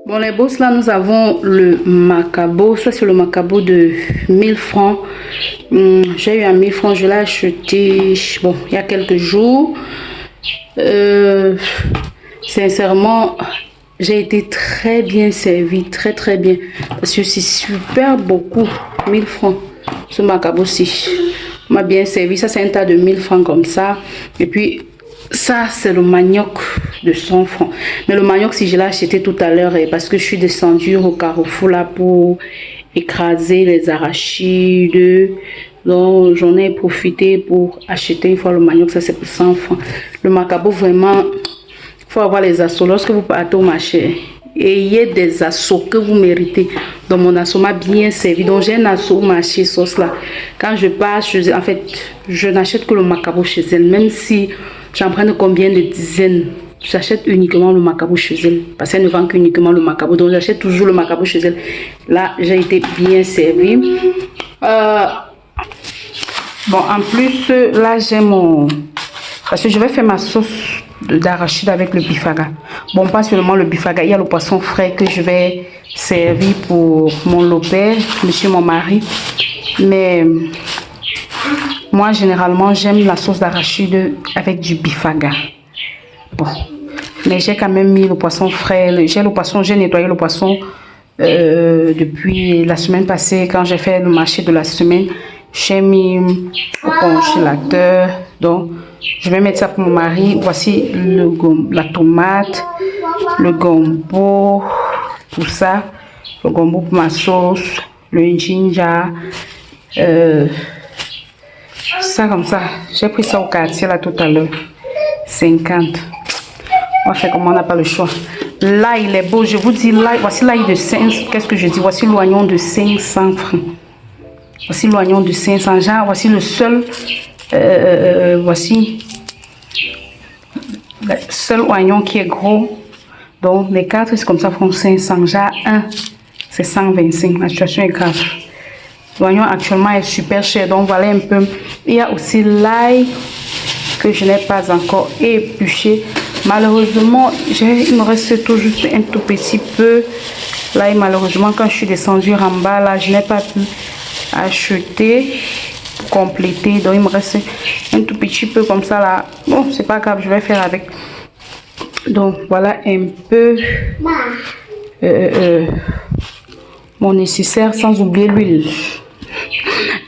Bon, les bourses là, nous avons le macabo. Ça, c'est le macabo de 1000 francs. J'ai eu un 1000 francs, je l'ai acheté bon, il y a quelques jours. Sincèrement, j'ai été très bien servie, très bien. Parce que c'est super beaucoup, 1000 francs. Ce macabo-ci m'a bien servi. Ça, c'est un tas de 1000 francs comme ça. Et puis, ça, c'est le manioc de 100 francs. Mais le manioc, si je l'ai acheté tout à l'heure, parce que je suis descendue au Carrefour là pour écraser les arachides. Donc, j'en ai profité pour acheter une fois le manioc. Ça, c'est pour 100 francs. Le macabo, vraiment, il faut avoir les assauts. Lorsque vous partez au marché, ayez des assauts que vous méritez. Donc, mon assaut m'a bien servi. Donc, j'ai un assaut au marché sauce là. Quand je pars, en fait, je n'achète que le macabo chez elle. Même si j'en prends combien de dizaines, j'achète uniquement le macabo chez elle. Parce qu'elle ne vend qu'uniquement le macabo. Donc, j'achète toujours le macabo chez elle. Là, j'ai été bien servie. Bon, en plus, là, j'ai mon... Parce que je vais faire ma sauce d'arachide avec le bifaga. Bon, pas seulement le bifaga, il y a le poisson frais que je vais servir pour mon lopère, monsieur mon mari. Mais moi, généralement, j'aime la sauce d'arachide avec du bifaga. Bon, mais j'ai quand même mis le poisson frais. J'ai nettoyé le poisson depuis la semaine passée, quand j'ai fait le marché de la semaine. J'ai mis au congélateur. Donc, je vais mettre ça pour mon mari. Voici la tomate, le gombo, tout ça. Le gombo pour ma sauce, le ginger. Ça comme ça. J'ai pris ça au quartier là tout à l'heure. 50. On fait comme on n'a pas le choix. Là, il est beau. Je vous dis là, voici l'ail de 5. Qu'est-ce que je dis? Voici l'oignon de 500 francs. Voici l'oignon de 500 genre. Voici le seul. Voici le seul oignon qui est gros. Donc, les 4, c'est comme ça, font 500. Genre 1, c'est 125. La situation est grave. L'oignon actuellement est super cher. Donc, voilà un peu. Il y a aussi l'ail que je n'ai pas encore épluché. Malheureusement, il me reste tout juste un tout petit peu. Là, malheureusement, quand je suis descendue en bas, là, je n'ai pas pu acheter, compléter. Donc, il me reste un tout petit peu comme ça, là. Bon, c'est pas grave, je vais faire avec. Donc, voilà un peu mon nécessaire, sans oublier l'huile.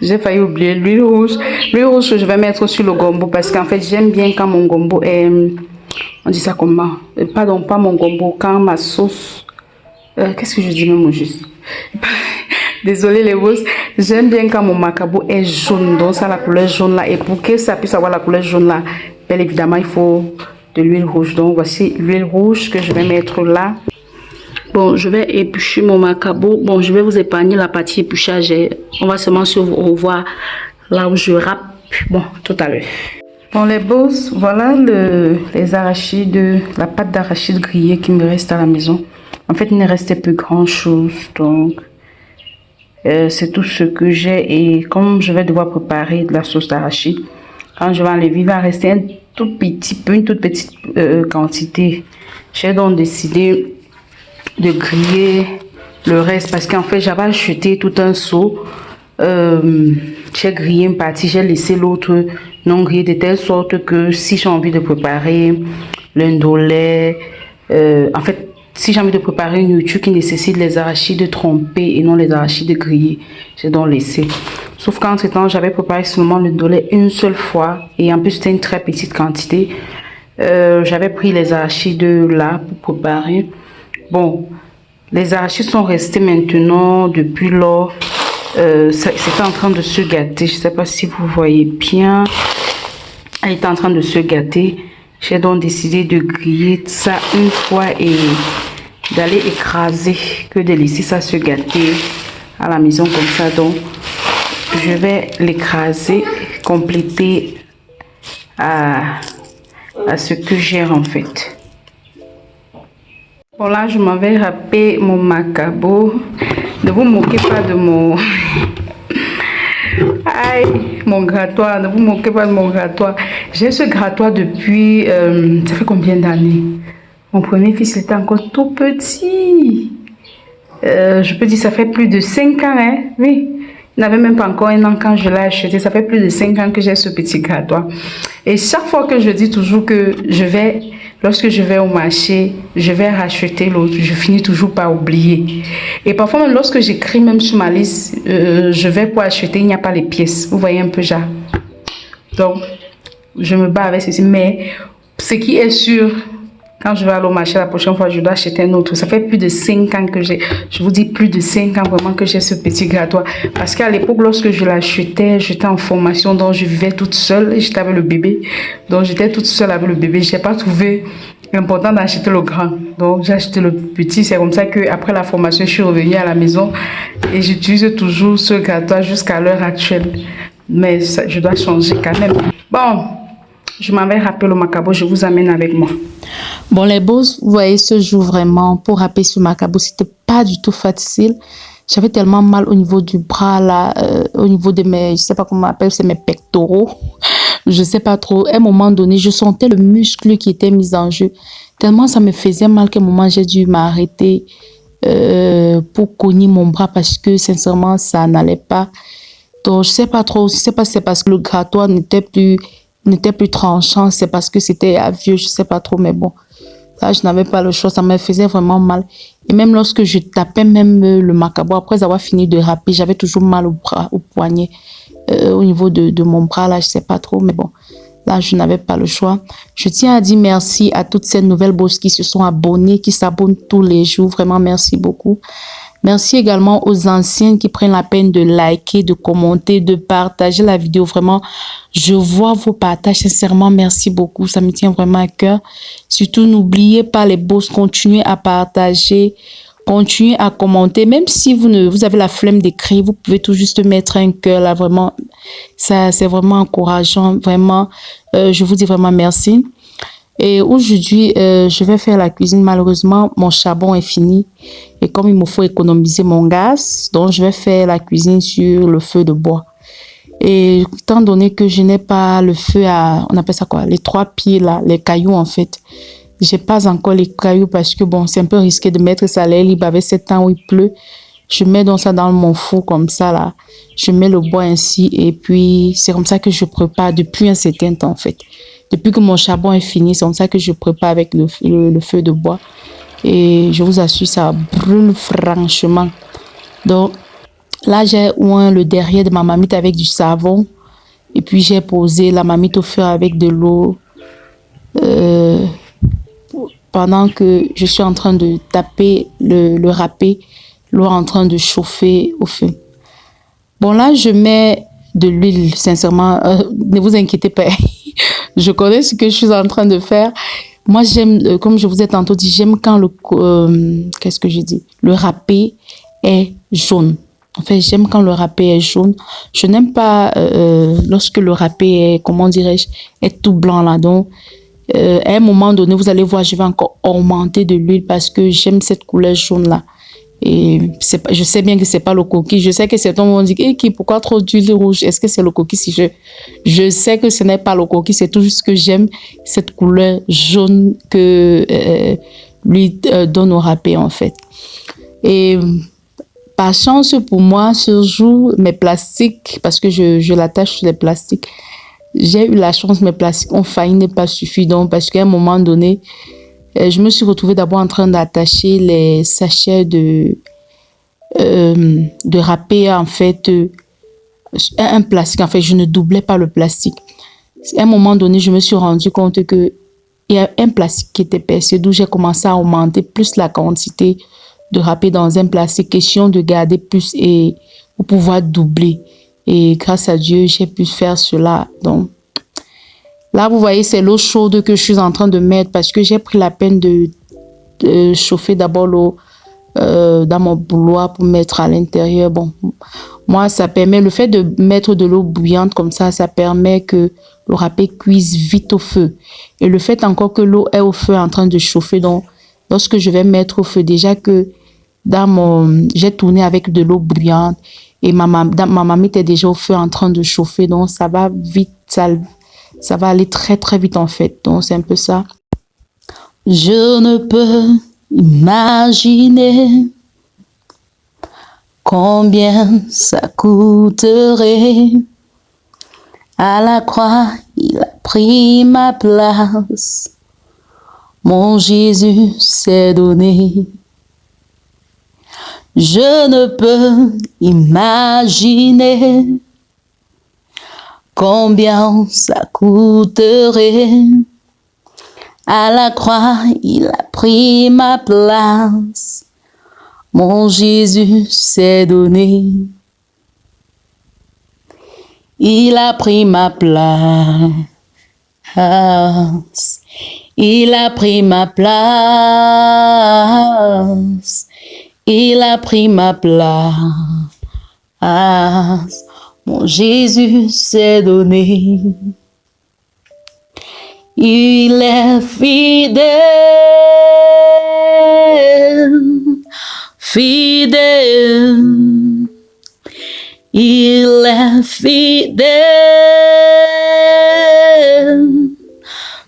J'ai failli oublier l'huile rouge. L'huile rouge que je vais mettre sur le gombo parce qu'en fait, j'aime bien quand mon gombo est... On dit ça comment? Pardon, pas mon gombo, quand ma sauce... Qu'est-ce que je dis même au juste? Désolée les boss. J'aime bien quand mon macabo est jaune. Donc ça, la couleur jaune là. Et pour que ça puisse avoir la couleur jaune là, bien évidemment, il faut de l'huile rouge. Donc voici l'huile rouge que je vais mettre là. Bon, je vais éplucher mon macabo. Bon, je vais vous épargner la partie épluchage. On va seulement se revoir là où je râpe. Bon, tout à l'heure. Bon, les boss, voilà les arachides, la pâte d'arachide grillée qui me reste à la maison. En fait, il ne restait plus grand chose. Donc, c'est tout ce que j'ai. Et comme je vais devoir préparer de la sauce d'arachide, quand je vais enlever, il va rester un tout petit peu, une toute petite quantité. J'ai donc décidé de griller le reste parce qu'en fait j'avais acheté tout un seau. J'ai grillé une partie, j'ai laissé l'autre non grillé de telle sorte que si j'ai envie de préparer l'indolé, en fait si j'ai envie de préparer une nourriture qui nécessite les arachides trempés et non les arachides grillés, j'ai donc laissé. Sauf qu'entre temps j'avais préparé seulement l'indolé une seule fois et en plus c'était une très petite quantité. J'avais pris les arachides là pour préparer. Bon, les arachides sont restés maintenant depuis lors. C'était en train de se gâter. Je ne sais pas si vous voyez bien. Elle était en train de se gâter. J'ai donc décidé de griller ça une fois et d'aller écraser que de laisser ça se gâter à la maison comme ça. Donc, je vais l'écraser, compléter à ce que j'ai en fait. Bon là je m'en vais râper mon macabo. Ne vous moquez pas de mon... Aïe, mon grattoir, ne vous moquez pas de mon grattoir. J'ai ce grattoir depuis... ça fait combien d'années? Mon premier fils était encore tout petit. Je peux dire, ça fait plus de 5 ans, hein? Oui. Il n'avait même pas encore 1 an quand je l'ai acheté. Ça fait plus de 5 ans que j'ai ce petit grattoir. Et chaque fois que je dis toujours que lorsque je vais au marché, je vais racheter l'autre, je finis toujours par oublier. Et parfois, même lorsque j'écris même sur ma liste, je vais pour acheter, il n'y a pas les pièces. Vous voyez un peu, genre. Donc, je me bats avec ceci. Mais ce qui est sûr, quand je vais aller au marché la prochaine fois, je dois acheter un autre. Ça fait plus de 5 ans que je vous dis plus de 5 ans vraiment que j'ai ce petit grattoir. Parce qu'à l'époque, lorsque je l'achetais, j'étais en formation, donc je vivais toute seule. J'étais avec le bébé. Donc j'étais toute seule avec le bébé. Je n'ai pas trouvé important d'acheter le grand. Donc j'ai acheté le petit. C'est comme ça qu'après la formation, je suis revenue à la maison et j'utilise toujours ce grattoir jusqu'à l'heure actuelle. Mais ça, je dois changer quand même. Bon, je m'en vais râper le macabo. Je vous amène avec moi. Bon, les boss, vous voyez, ce jour vraiment, pour râper sur macabo, c'était pas du tout facile. J'avais tellement mal au niveau du bras, là, au niveau de mes, je sais pas comment on appelle, c'est mes pectoraux. Je sais pas trop. À un moment donné, je sentais le muscle qui était mis en jeu. Tellement ça me faisait mal qu'à un moment, j'ai dû m'arrêter pour cogner mon bras parce que, sincèrement, ça n'allait pas. Donc, je sais pas trop, je sais pas si c'est parce que le grattoir n'était plus tranchant, c'est parce que c'était vieux, je sais pas trop, mais bon, là, je n'avais pas le choix, ça me faisait vraiment mal. Et même lorsque je tapais même le macabo, après avoir fini de râper, j'avais toujours mal au bras, au poignet, au niveau de mon bras, là, je sais pas trop, mais bon, là, je n'avais pas le choix. Je tiens à dire merci à toutes ces nouvelles bosses qui se sont abonnées, qui s'abonnent tous les jours, vraiment merci beaucoup. Merci également aux anciennes qui prennent la peine de liker, de commenter, de partager la vidéo. Vraiment, je vois vos partages. Sincèrement, merci beaucoup. Ça me tient vraiment à cœur. Surtout, n'oubliez pas les boss. Continuez à partager, continuez à commenter. Même si vous avez la flemme d'écrire, vous pouvez tout juste mettre un cœur là. Vraiment, ça, c'est vraiment encourageant. Vraiment, je vous dis vraiment merci. Et aujourd'hui, je vais faire la cuisine. Malheureusement, mon charbon est fini. Et comme il me faut économiser mon gaz, donc je vais faire la cuisine sur le feu de bois. Et étant donné que je n'ai pas le feu à, on appelle ça quoi, les 3 pieds là, les cailloux en fait. J'ai pas encore les cailloux parce que bon, c'est un peu risqué de mettre ça à l'air libre avec ce temps où il pleut. Je mets donc ça dans mon four comme ça là. Je mets le bois ainsi et puis c'est comme ça que je prépare depuis un certain temps en fait. Depuis que mon charbon est fini, c'est comme ça que je prépare avec le feu de bois. Et je vous assure, ça brûle franchement. Donc, là, j'ai oint le derrière de ma marmite avec du savon. Et puis, j'ai posé la marmite au feu avec de l'eau. Pendant que je suis en train de taper le râpé, l'eau est en train de chauffer au feu. Bon, là, je mets de l'huile, sincèrement. Ne vous inquiétez pas. Je connais ce que je suis en train de faire. Moi, j'aime, comme je vous ai tantôt dit, j'aime quand qu'est-ce que je dis? Le râpé est jaune. En fait, j'aime quand le râpé est jaune. Je n'aime pas lorsque le râpé est, comment dirais-je, est tout blanc là. Donc, à un moment donné, vous allez voir, je vais encore augmenter de l'huile parce que j'aime cette couleur jaune là. Et je sais bien que c'est pas le coquille. Je sais que certains vont dire, pourquoi trop d'huile rouge? Est-ce que c'est le coquille? Si je sais que ce n'est pas le coquille, c'est tout juste que j'aime cette couleur jaune que lui donne au râpé en fait. Et par chance pour moi, ce jour, mes plastiques, parce que je l'attache sur les plastiques, j'ai eu la chance, mes plastiques ont failli ne pas suffire. Donc, parce qu'à un moment donné, je me suis retrouvée d'abord en train d'attacher les sachets de râpé en fait un plastique. En fait, je ne doublais pas le plastique. À un moment donné, je me suis rendu compte que il y a un plastique qui était percé, d'où j'ai commencé à augmenter plus la quantité de râpé dans un plastique, question de garder plus et pour pouvoir doubler. Et grâce à Dieu, j'ai pu faire cela. Donc, là, vous voyez, c'est l'eau chaude que je suis en train de mettre parce que j'ai pris la peine de chauffer d'abord l'eau dans mon bouilloire pour mettre à l'intérieur. Bon, moi, ça permet, le fait de mettre de l'eau bouillante comme ça permet que le râpé cuise vite au feu. Et le fait encore que l'eau est au feu en train de chauffer, donc, lorsque je vais mettre au feu, déjà que j'ai tourné avec de l'eau bouillante et ma marmite est déjà au feu en train de chauffer, donc ça va vite, ça va aller très très vite en fait. Donc c'est un peu ça. Je ne peux imaginer combien ça coûterait. À la croix, il a pris ma place. Mon Jésus s'est donné. Je ne peux imaginer combien ça coûterait. À la croix, il a pris ma place. Mon Jésus s'est donné. Il a pris ma place. Il a pris ma place. Il a pris ma place. Mon Jésus s'est donné. Il est fidèle, fidèle. Il est fidèle,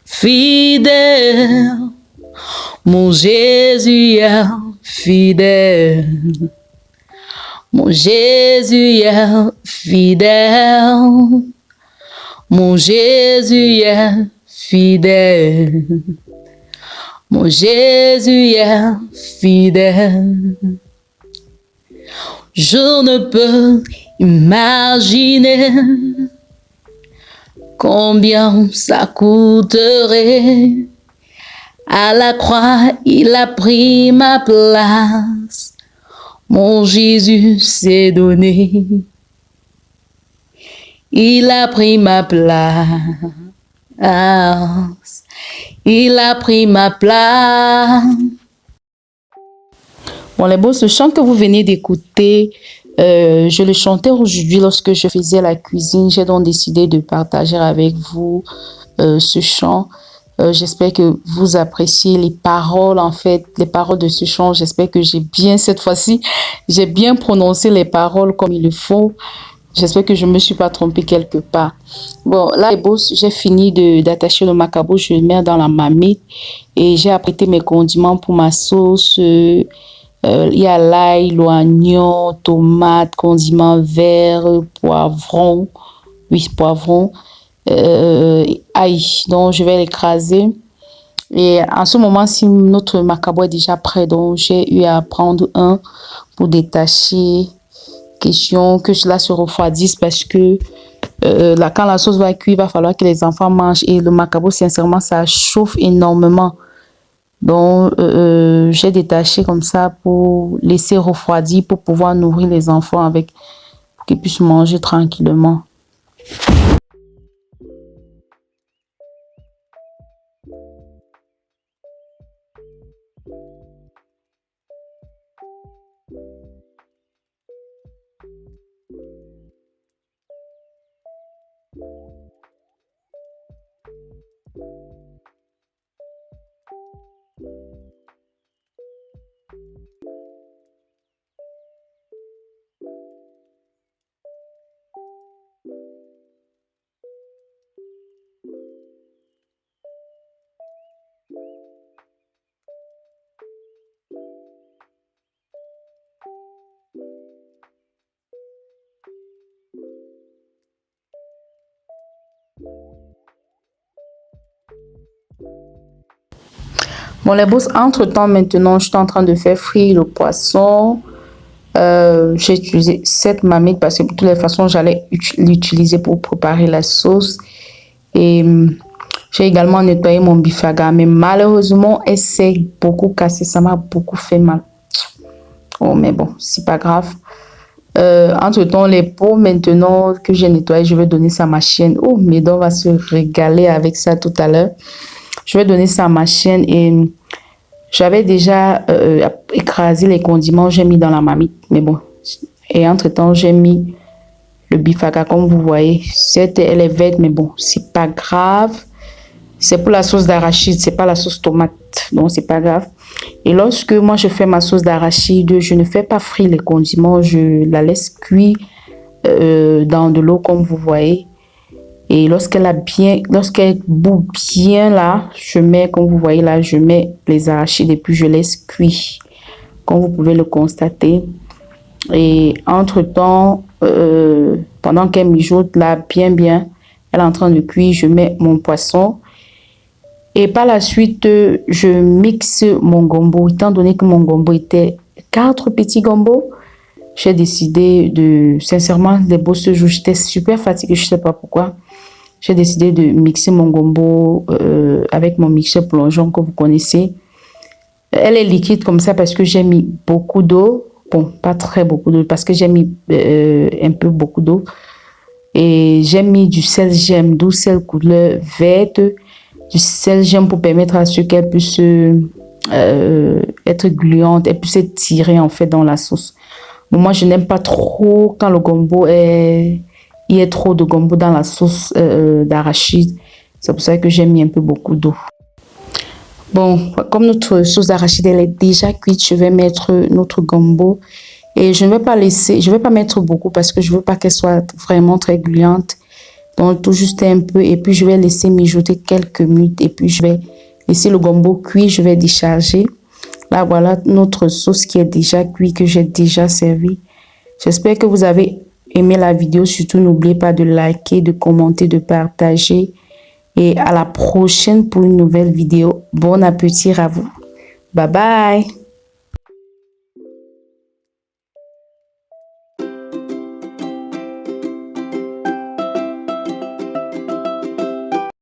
fidèle. Mon Jésus est fidèle. Mon Jésus est fidèle. Mon Jésus est fidèle. Mon Jésus est fidèle. Je ne peux imaginer combien ça coûterait. À la croix, il a pris ma place. Mon Jésus s'est donné. Il a pris ma place. Il a pris ma place. Bon, les beaux, ce chant que vous venez d'écouter, je le chantais aujourd'hui lorsque je faisais la cuisine. J'ai donc décidé de partager avec vous ce chant. J'espère que vous appréciez les paroles, en fait, les paroles de ce chant. J'espère que cette fois-ci, j'ai bien prononcé les paroles comme il le faut. J'espère que je ne me suis pas trompée quelque part. Bon, là, les boss, j'ai fini d'attacher le macabo. Je le mets dans la marmite et j'ai apprêté mes condiments pour ma sauce. Il y a l'ail, l'oignon, tomate, condiments verts, poivron. Oui, poivron. Ail. Donc, je vais l'écraser. Et en ce moment, si notre macabo est déjà prêt, donc j'ai eu à prendre un pour détacher. Question que cela se refroidisse parce que quand la sauce va cuire, il va falloir que les enfants mangent. Et le macabo, sincèrement, ça chauffe énormément. Donc, j'ai détaché comme ça pour laisser refroidir, pour pouvoir nourrir les enfants avec, pour qu'ils puissent manger tranquillement. Bon, les boss, entre-temps, maintenant, je suis en train de faire frire le poisson. J'ai utilisé cette marmite parce que de toutes les façons, j'allais l'utiliser pour préparer la sauce. Et j'ai également nettoyé mon bifaga. Mais malheureusement, elle s'est beaucoup cassée. Ça m'a beaucoup fait mal. Oh, mais bon, c'est pas grave. Entre-temps, les pots, maintenant que j'ai nettoyé, je vais donner ça à ma chienne. Oh, Médon va se régaler avec ça tout à l'heure. Je vais donner ça à ma chienne et j'avais déjà écrasé les condiments, j'ai mis dans la marmite. Mais bon, et entre-temps, j'ai mis le bifaga comme vous voyez. Elle est verte, mais bon, c'est pas grave. C'est pour la sauce d'arachide, c'est pas la sauce tomate. Donc, c'est pas grave. Et lorsque moi, je fais ma sauce d'arachide, je ne fais pas frire les condiments. Je la laisse cuire dans de l'eau, comme vous voyez. Et lorsqu'elle bout bien là, je mets, comme vous voyez là, je mets les arachides et puis je laisse cuire. Comme vous pouvez le constater. Et entre-temps, pendant qu'elle mijote là, bien, elle est en train de cuire, je mets mon poisson. Et par la suite, je mixe mon gombo. Étant donné que mon gombo était 4 petits gombos, j'ai décidé de, sincèrement, les beaux ce jour, j'étais super fatiguée, je ne sais pas pourquoi. J'ai décidé de mixer mon gombo avec mon mixeur plongeon que vous connaissez. Elle est liquide comme ça parce que j'ai mis beaucoup d'eau. Bon, pas très beaucoup d'eau parce que j'ai mis un peu beaucoup d'eau. Et j'ai mis du sel gemme, d'où sel couleur verte, du sel gemme pour permettre à ce qu'elle puisse être gluante, elle puisse tirer en fait dans la sauce. Bon, moi, je n'aime pas trop quand le gombo il y a trop de gombo dans la sauce d'arachide. C'est pour ça que j'ai mis un peu beaucoup d'eau. Bon, comme notre sauce d'arachide elle est déjà cuite, je vais mettre notre gombo et je ne vais pas laisser, je vais pas mettre beaucoup parce que je veux pas qu'elle soit vraiment très gluante. Donc tout juste un peu et puis je vais laisser mijoter quelques minutes et puis je vais laisser le gombo cuire, je vais décharger. Là voilà notre sauce qui est déjà cuite que j'ai déjà servi. J'espère que vous avez aimé la vidéo, surtout n'oubliez pas de liker, de commenter, de partager. Et à la prochaine pour une nouvelle vidéo. Bon appétit à vous. Bye bye.